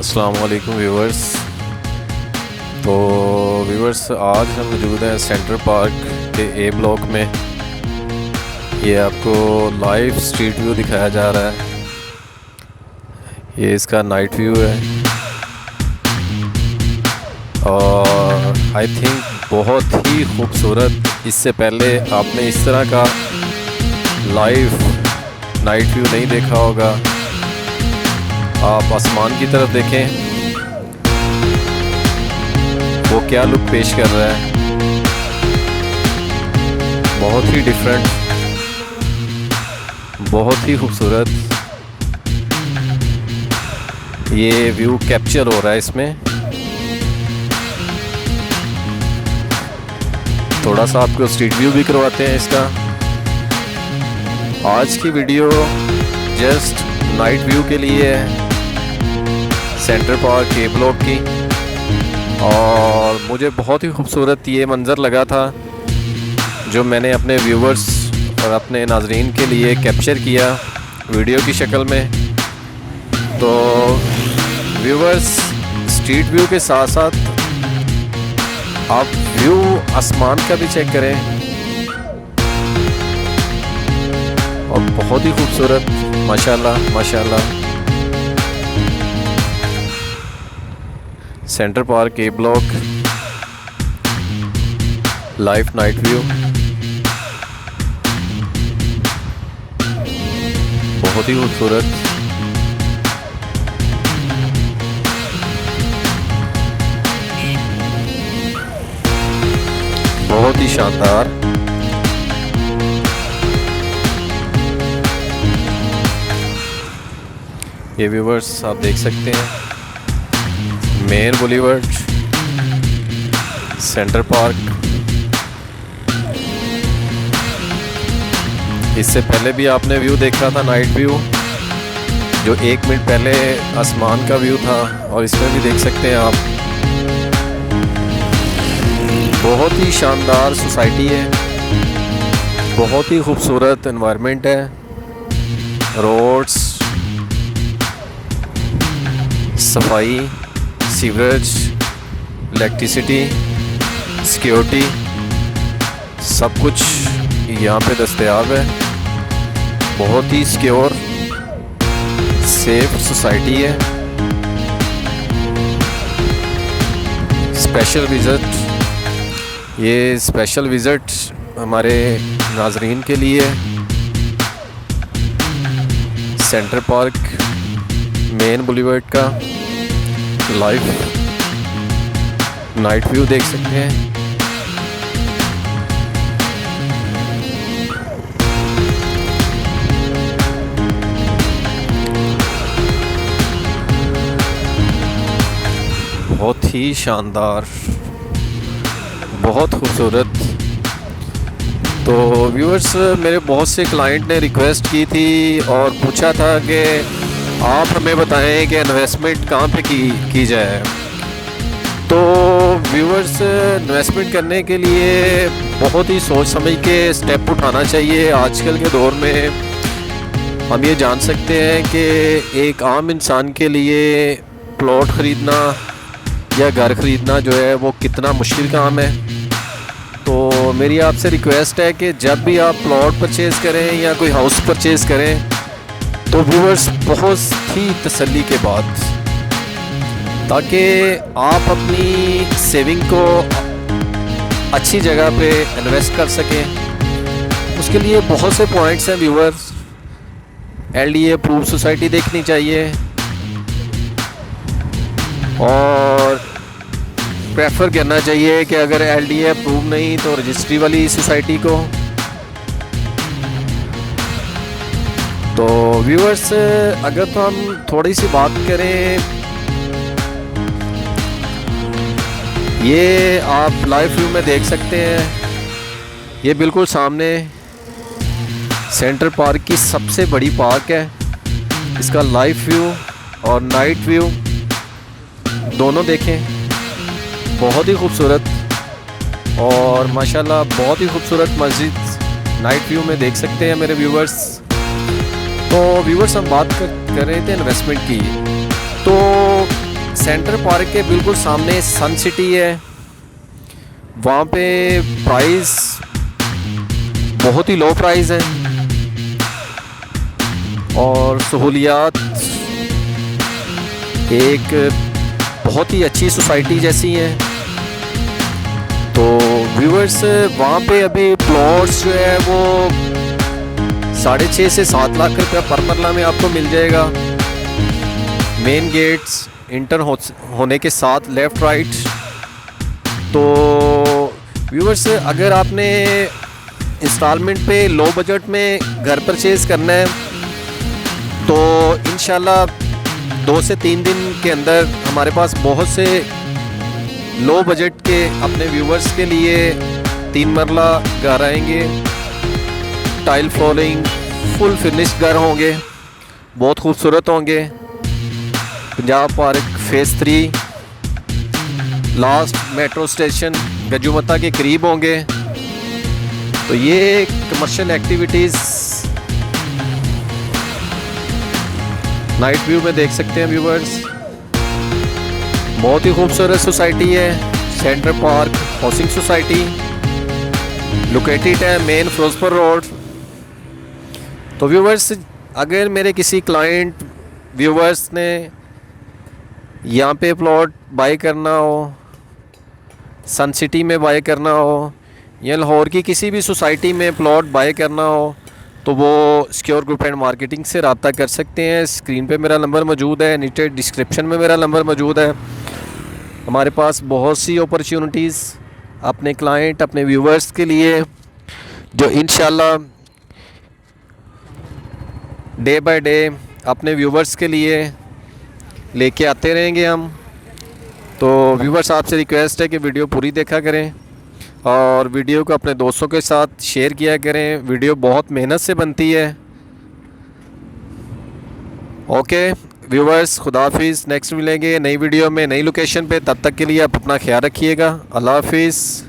अस्सलाम वालेकुम व्यूवर्स। तो व्यूवर्स, आज हम मौजूद हैं सेंटर पार्क के ए ब्लॉक में। ये आपको लाइव स्ट्रीट व्यू दिखाया जा रहा है। ये इसका नाइट व्यू है और आई थिंक बहुत ही खूबसूरत। इससे पहले आपने इस तरह का लाइव नाइट व्यू नहीं देखा होगा। आप आसमान की तरफ देखें, वो क्या लुक पेश कर रहा है। बहुत ही डिफरेंट, बहुत ही खूबसूरत ये व्यू कैप्चर हो रहा है इसमें। थोड़ा सा आपको स्ट्रीट व्यू भी करवाते हैं इसका। आज की वीडियो जस्ट नाइट व्यू के लिए है सेंटर पार्क ए ब्लॉक की, और मुझे बहुत ही खूबसूरत ये मंज़र लगा था जो मैंने अपने व्यूवर्स और अपने नाजरीन के लिए कैप्चर किया वीडियो की शक्ल में। तो व्यूवर्स, स्ट्रीट व्यू के साथ साथ आप व्यू आसमान का भी चेक करें, और बहुत ही खूबसूरत, माशाल्लाह माशाल्लाह। सेंटर पार्क ए ब्लॉक लाइव नाइट व्यू, बहुत ही खूबसूरत। बहुत ही शानदार। ये व्यूवर्स आप देख सकते हैं मेन बुलीवर्ड सेंटर पार्क। इससे पहले भी आपने व्यू देखा था नाइट व्यू, जो 1 मिनट पहले आसमान का व्यू था, और इसमें भी देख सकते हैं आप। बहुत ही शानदार सोसाइटी है, बहुत ही खूबसूरत एनवायरनमेंट है। रोड्स, सफाई, सीवरेज, इलेक्ट्रिसिटी, सिक्योरिटी, सब कुछ यहाँ पे दस्तयाब है। बहुत ही सिक्योर सेफ सोसाइटी है। स्पेशल विज़िट, ये स्पेशल विज़िट हमारे नाजरीन के लिए सेंटर पार्क मेन बुलीवर्ड का लाइव नाइट व्यू देख सकते हैं। बहुत ही शानदार, बहुत खूबसूरत। तो व्यूअर्स, मेरे बहुत से क्लाइंट ने रिक्वेस्ट की थी और पूछा था कि आप हमें बताएं कि इन्वेस्टमेंट कहाँ पे की जाए। तो व्यूअर्स, इन्वेस्टमेंट करने के लिए बहुत ही सोच समझ के स्टेप उठाना चाहिए। आजकल के दौर में हम ये जान सकते हैं कि एक आम इंसान के लिए प्लॉट ख़रीदना या घर ख़रीदना जो है वो कितना मुश्किल काम है। तो मेरी आपसे रिक्वेस्ट है कि जब भी आप प्लॉट परचेज़ करें या कोई हाउस परचेज़ करें, तो व्यूअर्स बहुत ही तसल्ली के बाद, ताकि आप अपनी सेविंग को अच्छी जगह पे इन्वेस्ट कर सकें। उसके लिए बहुत से पॉइंट्स हैं व्यूअर्स। LDA अप्रूव सोसाइटी देखनी चाहिए, और प्रेफर करना चाहिए कि अगर LDA अप्रूव नहीं तो रजिस्ट्री वाली सोसाइटी को। तो व्यूअर्स, अगर तो हम थोड़ी सी बात करें, ये आप लाइव व्यू में देख सकते हैं। ये बिल्कुल सामने सेंटर पार्क की सबसे बड़ी पार्क है। इसका लाइव व्यू और नाइट व्यू दोनों देखें, बहुत ही खूबसूरत, और माशाल्लाह बहुत ही खूबसूरत मस्जिद नाइट व्यू में देख सकते हैं मेरे व्यूवर्स। तो व्यूवर्स, हम बात कर रहे थे इन्वेस्टमेंट की। तो सेंटर पार्क के बिल्कुल सामने सन सिटी है, वहाँ पे प्राइस बहुत ही लो प्राइस है और सहूलियात एक बहुत ही अच्छी सोसाइटी जैसी हैं। तो व्यूअर्स वहाँ पे अभी प्लॉट्स जो है वो 6.5 से 7 लाख रुपया पर मरला में आपको मिल जाएगा। मेन गेट्स इंटर होने के साथ लेफ़्ट राइट। तो व्यूअर्स अगर आपने इंस्टॉलमेंट पे लो बजट में घर परचेज़ करना है तो इंशाल्लाह 2 से 3 दिन के अंदर हमारे पास बहुत से लो बजट के अपने व्यूवर्स के लिए 3 मरला घर आएंगे। टाइल फ्लोरिंग फुल फिनिश घर होंगे, बहुत खूबसूरत होंगे। Punjab park phase 3 last metro station गजूमता के करीब होंगे। तो ये कमर्शियल एक्टिविटीज़ नाइट व्यू में देख सकते हैं व्यूवर्स। बहुत ही खूबसूरत सोसाइटी है centre park housing society, located है मेन फिरोजपुर रोड। तो व्यूवर्स अगर मेरे किसी क्लाइंट व्यूवर्स ने यहाँ पे प्लॉट बाय करना हो, सन सिटी में बाय करना हो या लाहौर की किसी भी सोसाइटी में प्लॉट बाय करना हो तो वो सिक्योर ग्रुप एंड मार्केटिंग से रब्ता कर सकते हैं। स्क्रीन पे मेरा नंबर मौजूद है, नीचे डिस्क्रिप्शन में मेरा नंबर मौजूद है। हमारे पास बहुत सी अपॉर्चुनिटीज़ अपने क्लाइंट अपने व्यूवर्स के लिए जो इंशाल्लाह डे बाय डे अपने व्यूवर्स के लिए लेके आते रहेंगे हम। तो व्यूवर्स आपसे रिक्वेस्ट है कि वीडियो पूरी देखा करें और वीडियो को अपने दोस्तों के साथ शेयर किया करें। वीडियो बहुत मेहनत से बनती है। ओके व्यूवर्स, खुदा हाफिज़। नेक्स्ट मिलेंगे नई वीडियो में नई लोकेशन पे, तब तक के लिए आप अपना ख्याल रखिएगा। अल्लाह हाफिज़।